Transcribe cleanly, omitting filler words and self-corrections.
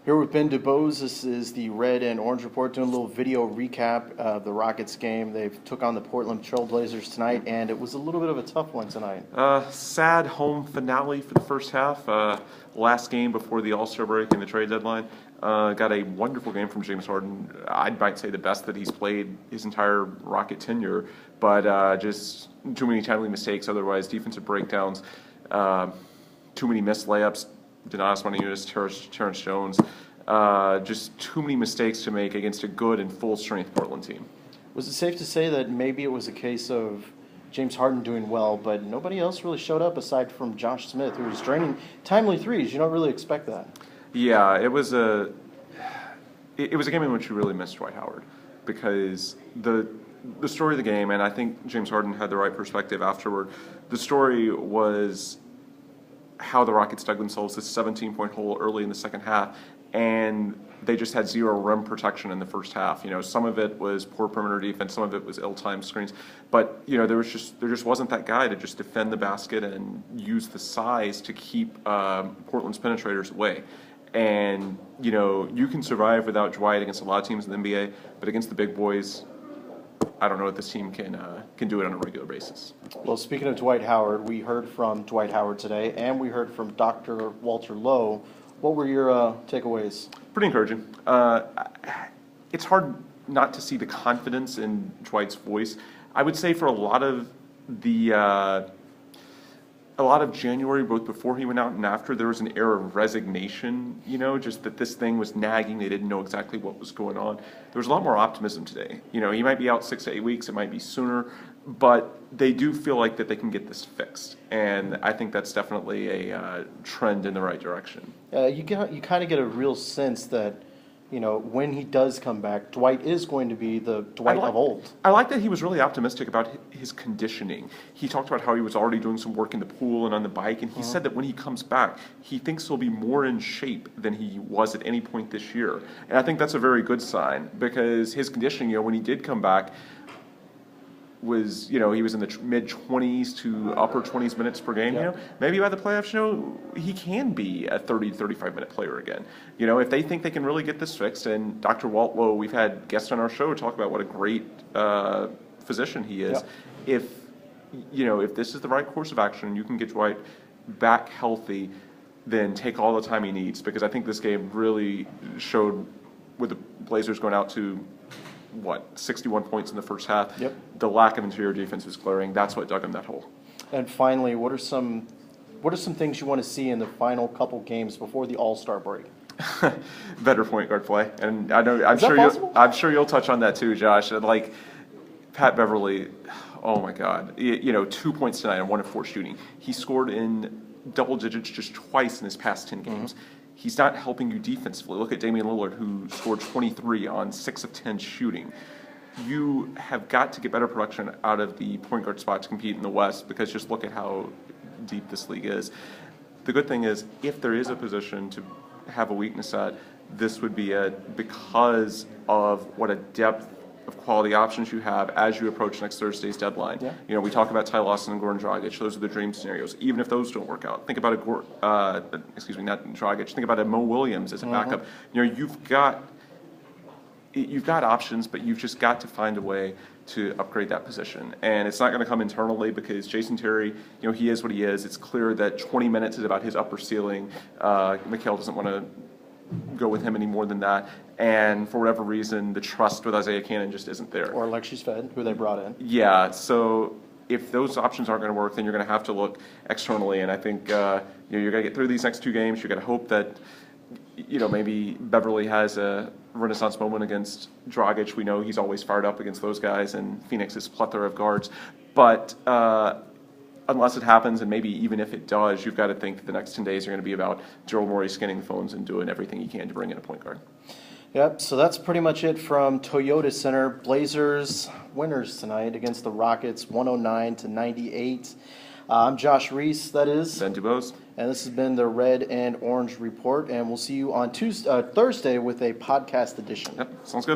Here with Ben DuBose. This is the Red and Orange Report, doing a little video recap of the Rockets game. They took on the Portland Trailblazers tonight, and it was a little bit of a tough one tonight. Sad home finale for the first half. Last game before the All-Star break and the trade deadline. Got a wonderful game from James Harden. I might say the best that he's played his entire Rocket tenure, but just too many timely mistakes otherwise, defensive breakdowns, too many missed layups. Donatas Montaigne, Terrence Jones, just too many mistakes to make against a good and full-strength Portland team. Was it safe to say that maybe it was a case of James Harden doing well, but nobody else really showed up aside from Josh Smith, who was draining timely threes? You don't really expect that. Yeah, it was a game in which you really missed Dwight Howard, because the story of the game, and I think James Harden had the right perspective afterward, the story was how the Rockets dug themselves this 17-point hole early in the second half, and they just had zero rim protection in the first half. You know, some of it was poor perimeter defense, some of it was ill-timed screens, but you know, there just wasn't that guy to just defend the basket and use the size to keep Portland's penetrators away. And you know, you can survive without Dwight against a lot of teams in the NBA, but against the big boys, I don't know if this team can do it on a regular basis. Well, speaking of Dwight Howard, we heard from Dwight Howard today, and we heard from Doctor Walter Lowe. What were your takeaways? Pretty encouraging. It's hard not to see the confidence in Dwight's voice. I would say for a lot of January, both before he went out and after, there was an air of resignation, you know, just that this thing was nagging. They didn't know exactly what was going on. There was a lot more optimism today. You know, he might be out 6 to 8 weeks, it might be sooner, but they do feel like that they can get this fixed. And I think that's definitely a trend in the right direction. You kind of get a real sense that, you know, when he does come back, Dwight is going to be the Dwight of old. I like that he was really optimistic about his conditioning. He talked about how he was already doing some work in the pool and on the bike, and he said that when he comes back, he thinks he'll be more in shape than he was at any point this year. And I think that's a very good sign, because his conditioning, you know, when he did come back, was, you know, he was in the mid-20s to upper 20s minutes per game. Yep. You know, maybe by the playoffs, you know, he can be a 30, 35-minute player again. You know, if they think they can really get this fixed, and Dr. Walter Lowe, we've had guests on our show talk about what a great physician he is. Yep. If this is the right course of action, and you can get Dwight back healthy, then take all the time he needs, because I think this game really showed, with the Blazers going out to 61 points in the first half. Yep. The lack of interior defense was glaring. That's what dug him that hole. And finally, what are some things you want to see in the final couple games before the All-Star break? Better point guard play, and I'm sure you'll touch on that too, Josh. Like Pat Beverly, oh my God, 2 points tonight and 1 of 4 shooting. He scored in double digits just twice in his past 10 games. Mm-hmm. He's not helping you defensively. Look at Damian Lillard, who scored 23 on 6 of 10 shooting. You have got to get better production out of the point guard spot to compete in the West, because just look at how deep this league is. The good thing is, if there is a position to have a weakness at, this would be it, because of what a depth of quality options you have as you approach next Thursday's deadline. Yeah. You know, we talk about Ty Lawson and Goran Dragic. Those are the dream scenarios. Even if those don't work out, think about not Dragic. Think about a Mo Williams as a backup. You know, you've got options, but you've just got to find a way to upgrade that position. And it's not going to come internally, because Jason Terry, you know, he is what he is. It's clear that 20 minutes is about his upper ceiling. Mikhail doesn't want to go with him any more than that, and for whatever reason, the trust with Isaiah Cannon just isn't there. Or Alexis Fed, who they brought in. Yeah, so if those options aren't going to work, then you're going to have to look externally, and I think you're going to get through these next 2 games. You're going to hope that, you know, maybe Beverly has a renaissance moment against Dragic. We know he's always fired up against those guys, and Phoenix's plethora of guards, but unless it happens, and maybe even if it does, you've got to think that the next 10 days are going to be about Daryl Morey scanning the phones and doing everything he can to bring in a point guard. Yep, so that's pretty much it from Toyota Center. Blazers winners tonight against the Rockets, 109-98. I'm Josh Reese, that is. Ben DuBose. And this has been the Red and Orange Report, and we'll see you on Thursday with a podcast edition. Yep, sounds good.